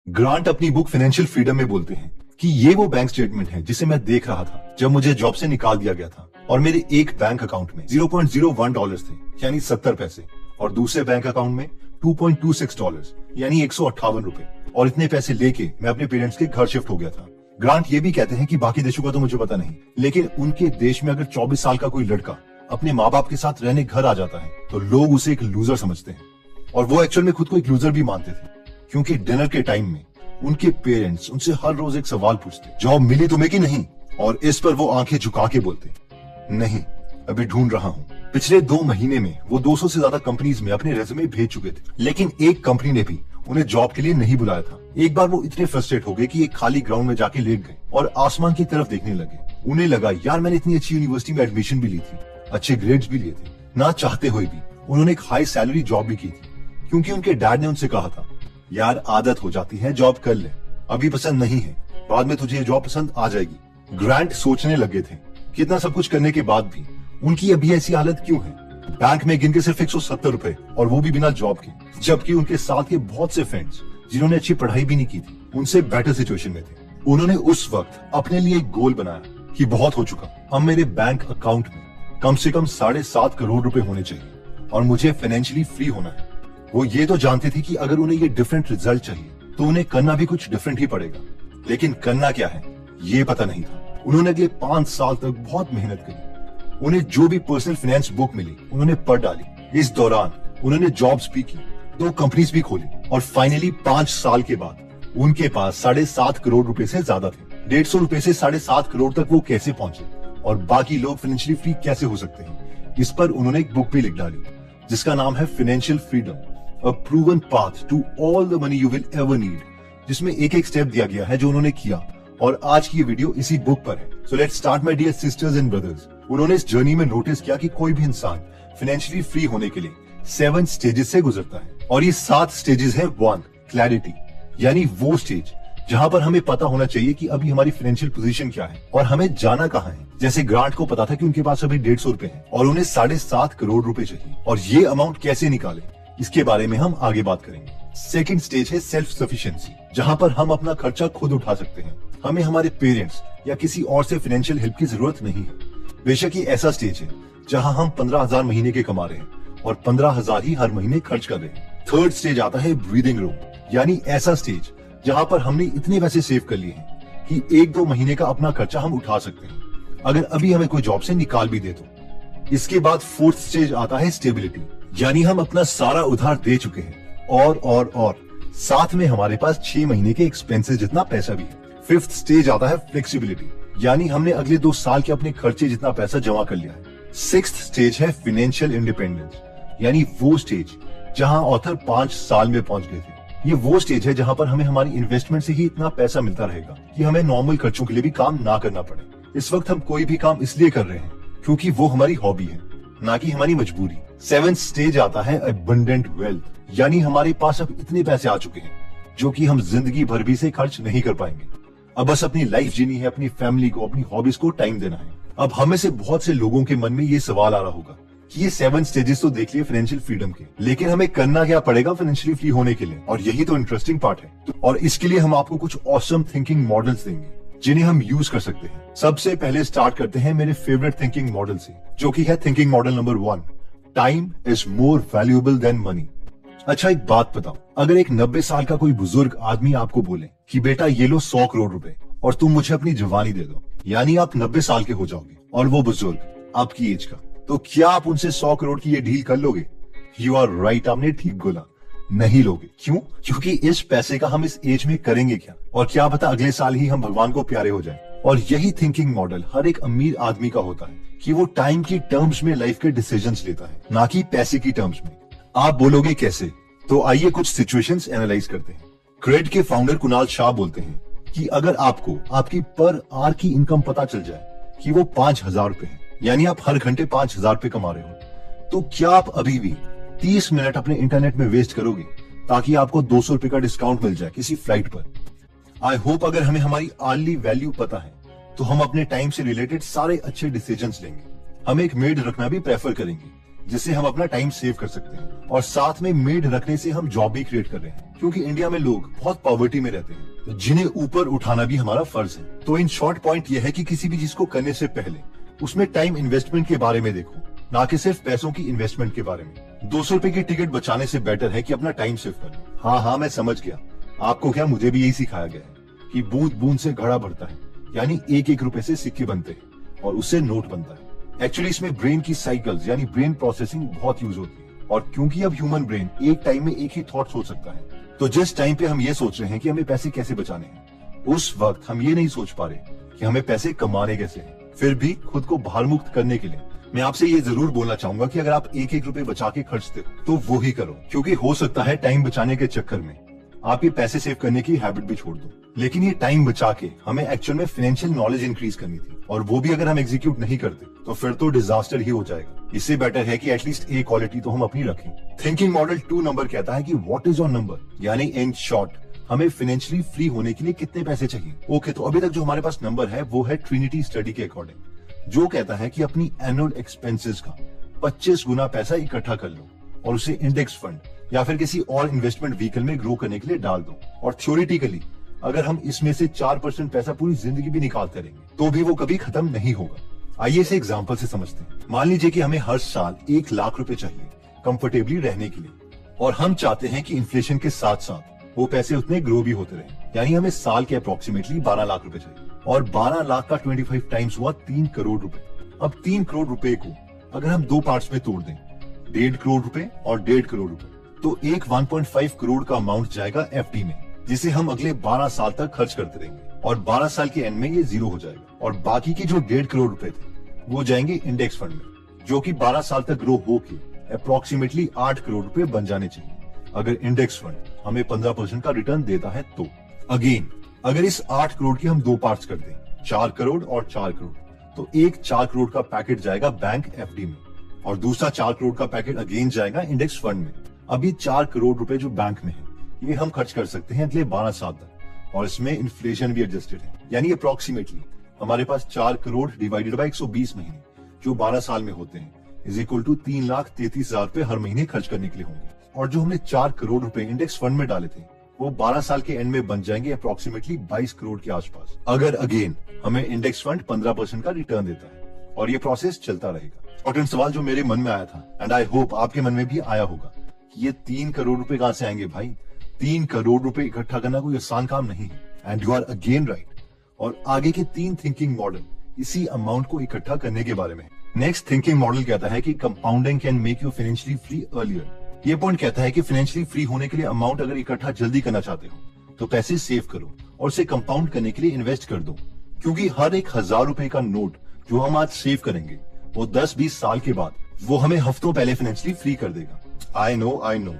Grant अपनी book financial freedom में बोलते हैं कि ये वो बैंक स्टेटमेंट है जिसे मैं देख रहा था जब मुझे जॉब से निकाल दिया गया था और मेरे एक बैंक अकाउंट में $0.01 थे यानी 70 पैसे और दूसरे बैंक अकाउंट में $2.26 यानी 158 रुपए और इतने पैसे लेके मैं अपने पेरेंट्स के घर शिफ्ट हो गया था। ग्रांट ये भी कहते हैं कि बाकी देशों का तो मुझे पता नहीं, लेकिन उनके देश में अगर 24 साल का कोई लड़का अपने माँ बाप के साथ रहने घर आ जाता है तो लोग उसे एक लूजर समझते हैं और वो एक्चुअल में खुद को एक लूजर भी मानते थे, क्योंकि डिनर के टाइम में उनके पेरेंट्स उनसे हर रोज एक सवाल पूछते, जॉब मिली तुम्हें कि नहीं? और इस पर वो आंखें झुका के बोलते, नहीं अभी ढूंढ रहा हूँ। पिछले 2 महीने में वो 200 से ज्यादा कंपनीज में अपने रेज्यूमे भेज चुके थे, लेकिन एक कंपनी ने भी उन्हें जॉब के लिए नहीं बुलाया था। एक बार वो इतने फ्रस्ट्रेट हो गए कि एक खाली ग्राउंड में जाके लेट गए और आसमान की तरफ देखने लगे। उन्हें लगा यार मैंने इतनी अच्छी यूनिवर्सिटी में एडमिशन भी ली थी, अच्छे ग्रेड्स भी लिए थे, ना चाहते हुए भी उन्होंने एक हाई सैलरी जॉब भी की थी, क्योंकि उनके डैड ने उनसे कहा था यार आदत हो जाती है, जॉब कर ले, अभी पसंद नहीं है, बाद में तुझे जॉब पसंद आ जाएगी। ग्रांट सोचने लगे थे कि इतना सब कुछ करने के बाद भी उनकी अभी ऐसी हालत क्यों है। बैंक में गिन के सिर्फ 170 रुपए और वो भी बिना जॉब के, जबकि उनके साथ के बहुत से फ्रेंड्स जिन्होंने अच्छी पढ़ाई भी नहीं की थी उनसे बेटर सिचुएशन में थे। उन्होंने उस वक्त अपने लिए एक गोल बनाया कि बहुत हो चुका, अब मेरे बैंक अकाउंट में कम से कम 7.5 करोड़ रुपए होने चाहिए और मुझे फाइनेंशियली फ्री होना है। वो ये तो जानते थे कि अगर उन्हें ये डिफरेंट रिजल्ट चाहिए तो उन्हें करना भी कुछ डिफरेंट ही पड़ेगा, लेकिन करना क्या है ये पता नहीं था। उन्होंने अगले 5 साल तक बहुत मेहनत करी। उन्हें जो भी पर्सनल फाइनेंस बुक मिली उन्होंने पढ़ डाली। इस दौरान उन्होंने जॉब्स भी की, 2 कंपनीज भी खोली और फाइनली 5 साल के बाद उनके पास 7.5 करोड़ रुपए से ज्यादा थे। 150 रुपए से 7.5 करोड़ तक वो कैसे पहुंचे और बाकी लोग फाइनेंशियली फ्री कैसे हो सकते हैं, इस पर उन्होंने एक बुक भी लिख डाली जिसका नाम है financial freedom, A proven path to all the money you will ever need, जिसमें एक स्टेप दिया गया है जो उन्होंने किया और आज की ये वीडियो इसी बुक पर है। So let's start my dear sisters and brothers। उन्होंने इस जर्नी में नोटिस किया कि कोई भी इंसान फाइनेंशियली फ्री होने के लिए 7 स्टेजेस से गुजरता है और ये 7 स्टेजेस है। 1 क्लैरिटी, यानी वो स्टेज जहां पर हमें पता होना चाहिए कि अभी हमारी फाइनेंशियल पोजीशन क्या है और हमें जाना कहाँ है। जैसे ग्रांट को पता था कि उनके पास अभी 150 रुपए है और उन्हें 7.5 करोड़ रुपए चाहिए और ये अमाउंट कैसे निकाले इसके बारे में हम आगे बात करेंगे। सेकंड स्टेज है सेल्फ सफिशिएंसी, जहां पर हम अपना खर्चा खुद उठा सकते हैं, हमें हमारे पेरेंट्स या किसी और से फाइनेंशियल हेल्प की जरूरत नहीं है। बेशक ये ऐसा स्टेज है जहां हम 15,000 महीने के कमा रहे हैं और 15,000 ही हर महीने खर्च कर रहे हैं। थर्ड स्टेज आता है ब्रीदिंग रूम, यानी ऐसा स्टेज जहां पर हमने इतने पैसे सेव कर लिए हैं कि 1-2 महीने का अपना खर्चा हम उठा सकते हैं अगर अभी हमें कोई जॉब से निकाल भी दे तो। इसके बाद फोर्थ स्टेज आता है स्टेबिलिटी, यानी हम अपना सारा उधार दे चुके हैं और साथ में हमारे पास 6 महीने के एक्सपेंसेस जितना पैसा भी है। फिफ्थ स्टेज आता है फ्लेक्सिबिलिटी, यानी हमने अगले 2 साल के अपने खर्चे जितना पैसा जमा कर लिया है। सिक्स्थ स्टेज है फाइनेंशियल इंडिपेंडेंस, यानी वो स्टेज जहां ऑथर 5 साल में पहुंच गए थे। ये वो स्टेज है जहां पर हमें हमारी इन्वेस्टमेंट से ही इतना पैसा मिलता रहेगा कि हमें नॉर्मल खर्चों के लिए भी काम ना करना पड़े। इस वक्त हम कोई भी काम इसलिए कर रहे हैं क्योंकि वो हमारी हॉबी है, ना कि हमारी मजबूरी। 7th स्टेज आता है अबंडेंट वेल्थ, यानी हमारे पास अब इतने पैसे आ चुके हैं जो कि हम जिंदगी भर भी से खर्च नहीं कर पाएंगे। अब बस अपनी लाइफ जीनी है, अपनी फैमिली को, अपनी हॉबीज को टाइम देना है। अब हमें से बहुत से लोगों के मन में ये सवाल आ रहा होगा कि ये 7 स्टेजेस तो देख लिए फाइनेंशियल फ्रीडम के, लेकिन हमें करना क्या पड़ेगा फाइनेंशियली फ्री होने के लिए? और यही तो इंटरेस्टिंग पार्ट है। और इसके लिए हम आपको कुछ ऑसम थिंकिंग मॉडल्स देंगे जिन्हें हम यूज कर सकते हैं। सबसे पहले स्टार्ट करते हैं मेरे फेवरेट थिंकिंग मॉडल से, जो कि है thinking model number 1, time is more valuable then money. अच्छा एक बात बताओ, अगर एक 90 साल का कोई बुजुर्ग आदमी आपको बोले कि बेटा ये लो 100 करोड़ रुपए और तुम मुझे अपनी जवानी दे दो, यानी आप 90 साल के हो जाओगे और वो बुजुर्ग आपकी एज का, तो क्या आप उनसे 100 करोड़ की ये डील कर लोगे? यू आर राइट, आपने ठीक बोला, नहीं लोगे। क्यों? क्योंकि इस पैसे का हम इस एज में करेंगे क्या, और क्या पता अगले साल ही हम भगवान को प्यारे हो जाएं। और यही थिंकिंग मॉडल हर एक अमीर आदमी का होता है कि वो टाइम की टर्म्स में लाइफ के डिसीजंस लेता है, ना कि पैसे की टर्म्स में। आप बोलोगे कैसे? तो आइए कुछ सिचुएशंस एनालाइज करते हैं। क्रेड के फाउंडर कुणाल शाह बोलते हैं कि अगर आपको आपकी पर आवर की इनकम पता चल जाए कि वो 5,000 रुपए है, यानी आप हर घंटे 5,000 रुपए कमा रहे हो, तो क्या आप अभी भी 30 मिनट अपने इंटरनेट में वेस्ट करोगे ताकि आपको 200 रुपए का डिस्काउंट मिल जाए किसी फ्लाइट पर? आई होप अगर हमें हमारी अर्ली वैल्यू पता है तो हम अपने टाइम से रिलेटेड सारे अच्छे डिसीजंस लेंगे। हम एक मेड रखना भी प्रेफर करेंगे, जिससे हम अपना टाइम सेव कर सकते हैं। और साथ में मेड रखने से हम जॉब भी क्रिएट कर रहे हैं, क्योंकि इंडिया में लोग बहुत पॉवर्टी में रहते हैं जिन्हें ऊपर उठाना भी हमारा फर्ज है। तो इन शॉर्ट पॉइंट यह है कि किसी भी चीज को करने से पहले उसमें टाइम इन्वेस्टमेंट के बारे में देखो, ना कि सिर्फ पैसों की इन्वेस्टमेंट के बारे में। 200 रुपए की टिकट बचाने से बेटर है कि अपना टाइम सेव कर लो। हाँ, मैं समझ गया। आपको क्या, मुझे भी यही सिखाया गया है कि बूंद बूंद से घड़ा भरता है, यानी एक एक रुपए से सिक्के बनते हैं और उससे नोट बनता है। एक्चुअली इसमें ब्रेन की साइकिल्स यानी ब्रेन प्रोसेसिंग बहुत यूज होती है, और क्योंकि अब ह्यूमन ब्रेन एक टाइम में एक ही थॉट सोच सकता है, तो जिस टाइम पे हम ये सोच रहे हैं कि हमें पैसे कैसे बचाने हैं, उस वक्त हम ये नहीं सोच पा रहे कि हमें पैसे कमाने कैसे हैं। फिर भी खुद को भार मुक्त करने के लिए मैं आपसे ये जरूर बोलना चाहूंगा कि अगर आप एक एक रुपए बचा के खर्चते हो तो वो ही करो, क्योंकि हो सकता है टाइम बचाने के चक्कर में आप ये पैसे सेव करने की हैबिट भी छोड़ दो। लेकिन ये टाइम बचा के हमें एक्चुअल में फाइनेंशियल नॉलेज इंक्रीज करनी थी, और वो भी अगर हम एग्जीक्यूट नहीं करते तो फिर तो डिजास्टर ही हो जाएगा। इससे बेटर है कि एटलीस्ट एक क्वालिटी तो हम अपनी रखें। थिंकिंग मॉडल 2 नंबर कहता है कि व्हाट इज योर नंबर, यानी इन शॉर्ट हमें फाइनेंशियली फ्री होने के लिए कितने पैसे चाहिए। ओके, तो अभी तक जो हमारे पास नंबर है वो है ट्रिनिटी स्टडी के अकॉर्डिंग, जो कहता है कि अपनी एनुअल एक्सपेंसेस का 25 गुना पैसा इकट्ठा कर लो और उसे इंडेक्स फंड या फिर किसी और इन्वेस्टमेंट व्हीकल में ग्रो करने के लिए डाल दो। और थ्योरेटिकली अगर हम इसमें से 4% पैसा पूरी जिंदगी भी निकालते रहेंगे तो भी वो कभी खत्म नहीं होगा। आइए इसे एग्जांपल से समझते हैं। मान लीजिए कि हमें हर साल 1 लाख रुपए चाहिए कंफर्टेबली रहने के लिए, और हम चाहते हैं कि इन्फ्लेशन के साथ साथ वो पैसे उतने ग्रो भी होते रहे, यानी हमें साल के अप्रोक्सीमेटली 12 लाख रुपए चाहिए। और 12 लाख का 25 टाइम्स हुआ 3 करोड़ रुपए। अब 3 करोड़ रुपए को अगर हम 2 पार्ट्स में तोड़ दें, 1.5 करोड़ रुपए और 1.5 करोड़ रुपए, तो एक 1.5 करोड़ का अमाउंट जाएगा एफडी में, जिसे हम अगले 12 साल तक खर्च करते रहेंगे, और 12 साल के एंड में ये 0 हो जाएगा। और बाकी के जो 1.5 करोड़ रुपए थे वो जाएंगे इंडेक्स फंड में, जो कि 12 साल तक ग्रो होके अप्रोक्सीमेटली 8 करोड़ रुपए बन जाने चाहिए, अगर इंडेक्स फंड हमें 15% का रिटर्न देता है तो। अगेन अगर इस 8 करोड़ की हम 2 पार्ट्स कर दें, 4 करोड़ और 4 करोड़, तो एक 4 करोड़ का पैकेट जाएगा बैंक एफडी में, और दूसरा 4 करोड़ का पैकेट अगेन जाएगा इंडेक्स फंड में। अभी 4 करोड़ रुपए जो बैंक में है ये हम खर्च कर सकते हैं अगले 12 साल तक, और इसमें इन्फ्लेशन भी एडजस्टेड है, यानी अप्रोक्सीमेटली हमारे पास 4 करोड़ डिवाइडेड बाय 120 महीने जो 12 साल में होते हैं इज इक्वल टू 3,33,000 रुपए हर महीने खर्च करने के लिए होंगे। और जो हमने 4 करोड़ रुपए इंडेक्स फंड में डाले थे वो 12 साल के एंड में बन जाएंगे अप्रोक्सीमेटली 22 करोड़ के आसपास, अगर अगेन हमें इंडेक्स फंड 15% का रिटर्न देता है, और ये प्रोसेस चलता रहेगा। और सवाल जो मेरे मन में आया था, एंड आई होप आपके मन में भी आया होगा, कि ये 3 करोड़ रुपए कहां से आएंगे भाई? 3 करोड़ रुपए इकट्ठा करना कोई आसान काम नहीं है, and you are again right. और आगे के 3 थिंकिंग मॉडल इसी अमाउंट को इकट्ठा करने के बारे में। नेक्स्ट थिंकिंग मॉडल कहता है कि compounding can make you financially free earlier. ये पॉइंट कहता है कि फाइनेंशियली फ्री होने के लिए अमाउंट अगर इकट्ठा जल्दी करना चाहते हो तो पैसे सेव करो और उसे कंपाउंड करने के लिए इन्वेस्ट कर दो, क्योंकि हर एक 1000 रुपए का नोट जो हम आज सेव करेंगे वो 10-20 साल के बाद वो हमें हफ्तों पहले फाइनेंशियली फ्री कर देगा। I know.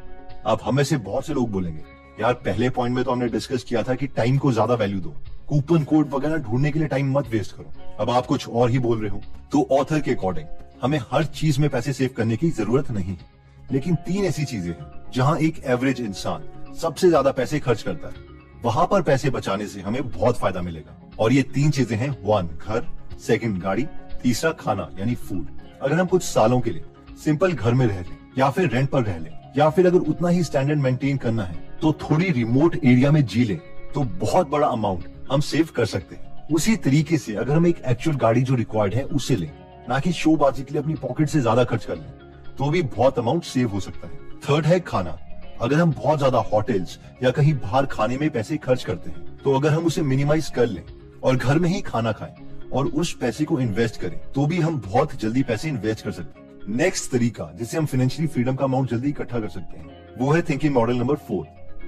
अब हमें से बहुत से लोग बोलेंगे, यार पहले पॉइंट में तो हमने डिस्कस किया था कि टाइम को ज्यादा वैल्यू दो, कूपन कोड वगैरह ढूंढने के लिए टाइम मत वेस्ट करो। अब आप कुछ और ही बोल रहे हो। तो ऑथर के अकॉर्डिंग हमें हर चीज में पैसे सेव करने की जरूरत नहीं है, लेकिन 3 ऐसी चीजें हैं जहां एक एवरेज इंसान सबसे ज्यादा पैसे खर्च करता है, वहां पर पैसे बचाने से हमें बहुत फायदा मिलेगा। और ये 3 चीजें हैं, 1 घर, 2 गाड़ी, तीसरा खाना यानी फूड। अगर हम कुछ सालों के लिए सिंपल घर में रह लें या फिर रेंट पर रह लें, या फिर अगर उतना ही स्टैंडर्ड मेंटेन करना है तो थोड़ी रिमोट एरिया में जी लें, तो बहुत बड़ा अमाउंट हम सेव कर सकते हैं। उसी तरीके से अगर हम एक एक्चुअल गाड़ी जो रिक्वायर्ड है उसे लें, ना कि शोबाजी के लिए अपनी पॉकेट से ज्यादा खर्च कर लें, तो भी बहुत अमाउंट सेव हो सकता है। थर्ड है खाना। अगर हम बहुत ज्यादा होटल्स या कहीं बाहर खाने में पैसे खर्च करते हैं, तो अगर हम उसे मिनिमाइज कर लें और घर में ही खाना खाएं और उस पैसे को इन्वेस्ट करें, तो भी हम बहुत जल्दी पैसे इन्वेस्ट कर सकते हैं। नेक्स्ट तरीका जिससे हम फाइनेंशियली फ्रीडम का अमाउंट जल्दी इकट्ठा कर सकते हैं वो है thinking model number 4,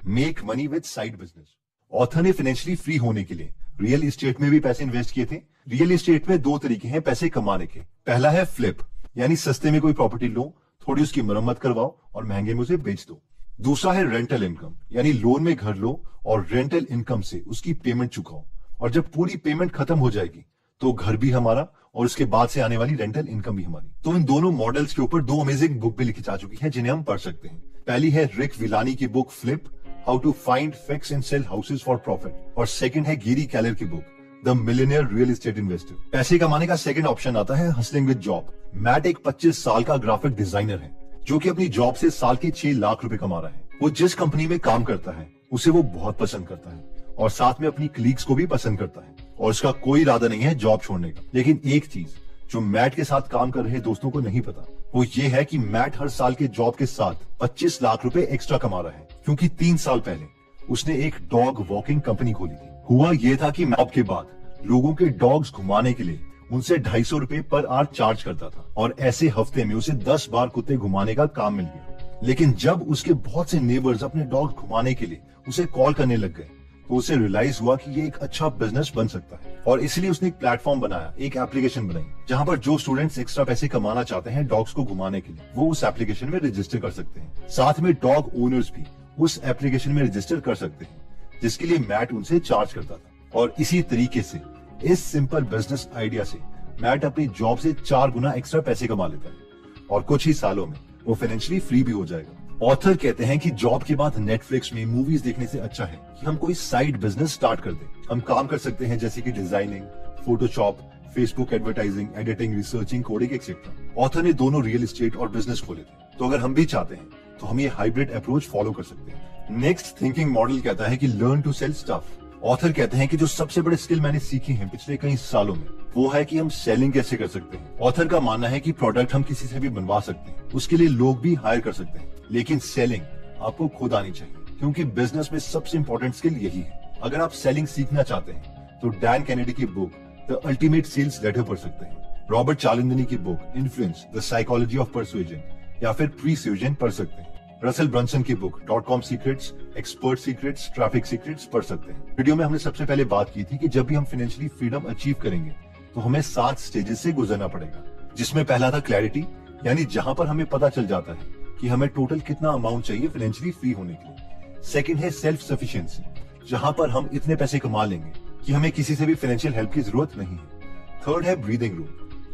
make money with side business. Author ने फाइनेंशियली फ्री होने के लिए रियल एस्टेट में भी पैसे इन्वेस्ट किए थे। रियल एस्टेट में 2 तरीके हैं पैसे कमाने के। पहला है फ्लिप, यानी सस्ते में कोई प्रॉपर्टी लो, थोड़ी उसकी मरम्मत करवाओ और महंगे में उसे बेच दो। दूसरा है रेंटल इनकम, यानी लोन में घर लो और रेंटल इनकम से उसकी पेमेंट चुकाओ, और जब पूरी पेमेंट खत्म हो जाएगी तो घर भी हमारा और उसके बाद से आने वाली रेंटल इनकम भी हमारी। तो इन दोनों मॉडल्स के ऊपर 2 अमेजिंग बुक भी लिखी जा चुकी है जिन्हें हम पढ़ सकते हैं। पहली है रिक विलानी की book flip, how to find, fix and sell houses for profit, और सेकंड है गेरी कैलर की book the millionaire real estate investor. पैसे कमाने का सेकंड ऑप्शन आता है हसलिंग विद जॉब। मैट एक 25 साल का ग्राफिक डिजाइनर है जो कि अपनी जॉब से साल के 6 लाख रुपए कमा रहा है। वो जिस कंपनी में काम करता है उसे वो बहुत पसंद करता है और साथ में अपनी कलीग्स को भी पसंद करता है और उसका कोई इरादा नहीं है जॉब छोड़ने का। लेकिन एक चीज जो मैट के साथ काम कर रहे दोस्तों को नहीं पता वो ये है कि मैट हर साल के जॉब के साथ 25 लाख रुपए एक्स्ट्रा कमा रहा है, क्योंकि 3 साल पहले उसने एक डॉग वॉकिंग कंपनी खोली थी। हुआ ये था कि जॉब के बाद लोगों के डॉग्स घुमाने के लिए उनसे 250 रुपए पर आवर चार्ज करता था और ऐसे हफ्ते में उसे 10 बार कुत्ते घुमाने का काम मिल गया। लेकिन जब उसके बहुत से नेबर्स अपने डॉग घुमाने के लिए उसे कॉल करने लग गए तो उसे रियलाइज हुआ कि ये एक अच्छा बिजनेस बन सकता है और इसलिए उसने एक प्लेटफॉर्म बनाया, एक एप्लीकेशन बनाई जहां पर जो स्टूडेंट्स एक्स्ट्रा पैसे कमाना चाहते हैं डॉग्स को घुमाने के लिए वो उस एप्लीकेशन में रजिस्टर कर सकते हैं। साथ में डॉग ओनर्स भी उस एप्लीकेशन में रजिस्टर कर सकते हैं जिसके लिए मैट उनसे चार्ज करता था। और इसी तरीके से इस सिंपल बिजनेस आइडिया से मैट अपनी जॉब से 4 गुना एक्स्ट्रा पैसे कमा लेता है और कुछ ही सालों में वो फाइनेंशियली फ्री भी हो जाएगा। ऑथर कहते हैं कि जॉब के बाद नेटफ्लिक्स में मूवीज देखने से अच्छा है कि हम कोई साइड बिजनेस स्टार्ट कर दें। हम काम कर सकते हैं जैसे कि designing, Photoshop, Facebook advertising, editing, researching, coding etcetera. Author ने दोनों रियल एस्टेट और बिजनेस खोले थे, तो अगर हम भी चाहते हैं तो हम ये हाइब्रिड अप्रोच फॉलो कर सकते हैं। नेक्स्ट थिंकिंग मॉडल कहता है कि learn to sell stuff. Author कहते हैं कि जो सबसे बड़े स्किल मैंने सीखी है पिछले कई सालों में वो है कि हम सेलिंग कैसे कर सकते हैं। ऑथर का मानना है कि प्रोडक्ट हम किसी से भी बनवा सकते हैं, उसके लिए लोग भी हायर कर सकते हैं, लेकिन सेलिंग आपको खुद आनी चाहिए, क्योंकि बिजनेस में सबसे इंपॉर्टेंट स्किल यही है। अगर आप सेलिंग सीखना चाहते हैं तो डैन कैनेडी की book the ultimate sales letter पढ़ सकते हैं, रॉबर्ट चालिंदनी की book influence the psychology of persuasion या फिर प्रीसुएजन पढ़ सकते हैं। रसेल ब्रंसन की book .com secrets, expert secrets, traffic secrets पढ़ सकते हैं। वीडियो में हमने सबसे पहले बात की थी कि जब भी हम फाइनेंशियली फ्रीडम अचीव करेंगे तो हमें 7 स्टेजेस से गुजरना पड़ेगा, जिसमें पहला था क्लैरिटी, यानी जहां पर हमें पता चल जाता है कि हमें टोटल कितना अमाउंट चाहिए फाइनेंशियली फ्री होने के लिए। सेकंड है सेल्फ सफिशिएंसी, जहां पर हम इतने पैसे कमा लेंगे कि हमें किसी से भी फाइनेंशियल हेल्प की जरूरत नहीं है। थर्ड है ब्रीदिंग रूम,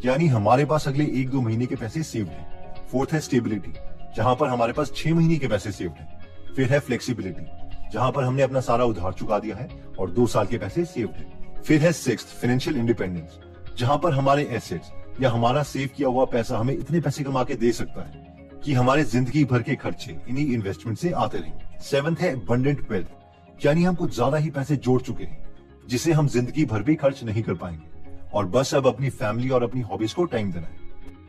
यानी हमारे पास अगले 1-2 महीने के पैसे सेव्ड है। फोर्थ है स्टेबिलिटी, जहां पर हमारे पास 6 महीने के पैसे सेव्ड है। फिर है फ्लेक्सिबिलिटी, जहां पर हमने अपना सारा उधार चुका दिया है और 2 साल के पैसे सेव्ड है। फिर है सिक्स्थ फाइनेंशियल इंडिपेंडेंस, जहां पर हमारे एसेट्स या हमारा सेव किया हुआ पैसा हमें इतने पैसे कमा के दे सकता है कि हमारे जिंदगी भर के खर्चे इन्हीं इन्वेस्टमेंट से आते रहेंगे। सेवंथ है अबंडेंट वेल्थ, यानी हम कुछ ज्यादा ही पैसे जोड़ चुके हैं जिसे हम जिंदगी भर भी खर्च नहीं कर पाएंगे और बस अब अपनी फैमिली और अपनी हॉबीज को टाइम देना है।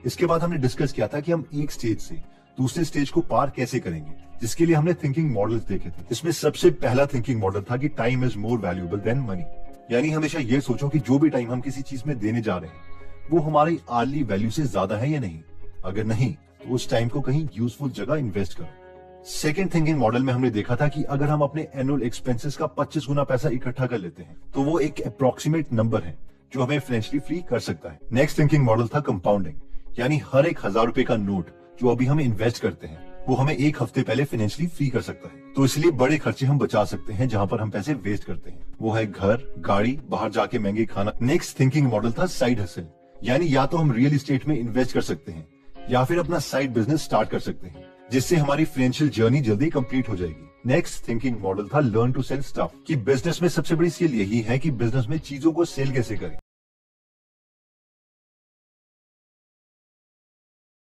इसके बाद हमने डिस्कस किया था कि हम एक स्टेज से दूसरे स्टेज को पार कैसे करेंगे, जिसके लिए हमने थिंकिंग मॉडल्स देखे थे। इसमें सबसे पहला थिंकिंग मॉडल था कि time is more valuable then money, यानी हमेशा ये सोचो कि जो भी टाइम हम किसी चीज में देने जा रहे हैं वो हमारी आर्ली वैल्यू से ज्यादा है या नहीं। अगर नहीं तो उस टाइम को कहीं यूजफुल जगह इन्वेस्ट करो। सेकंड थिंकिंग मॉडल में हमने देखा था कि अगर हम अपने एनुअल एक्सपेंसेस का 25 गुना पैसा इकट्ठा कर लेते हैं तो वो एक अप्रोक्सीमेट नंबर है जो हमें फाइनेंशियली फ्री कर सकता है। नेक्स्ट थिंकिंग मॉडल था कंपाउंडिंग, यानी हर एक 1000 रुपए का नोट जो अभी हम इन्वेस्ट करते हैं वो हमें 1 हफ्ते पहले फाइनेंशियली फ्री कर सकता है। तो इसलिए बड़े खर्चे हम बचा सकते हैं जहां पर हम पैसे वेस्ट करते हैं, वो है घर, गाड़ी, बाहर जाके महंगे खाना। नेक्स्ट थिंकिंग मॉडल था साइड हसल, यानी या तो हम रियल एस्टेट में इन्वेस्ट कर सकते हैं या फिर अपना साइड बिजनेस स्टार्ट कर सकते हैं, जिससे हमारी फाइनेंशियल जर्नी जल्दी कंप्लीट हो जाएगी। नेक्स्ट थिंकिंग मॉडल था लर्न टू सेल स्टफ, कि बिजनेस में सबसे बड़ी स्किल यही है कि बिजनेस में चीजों को सेल कैसे करें।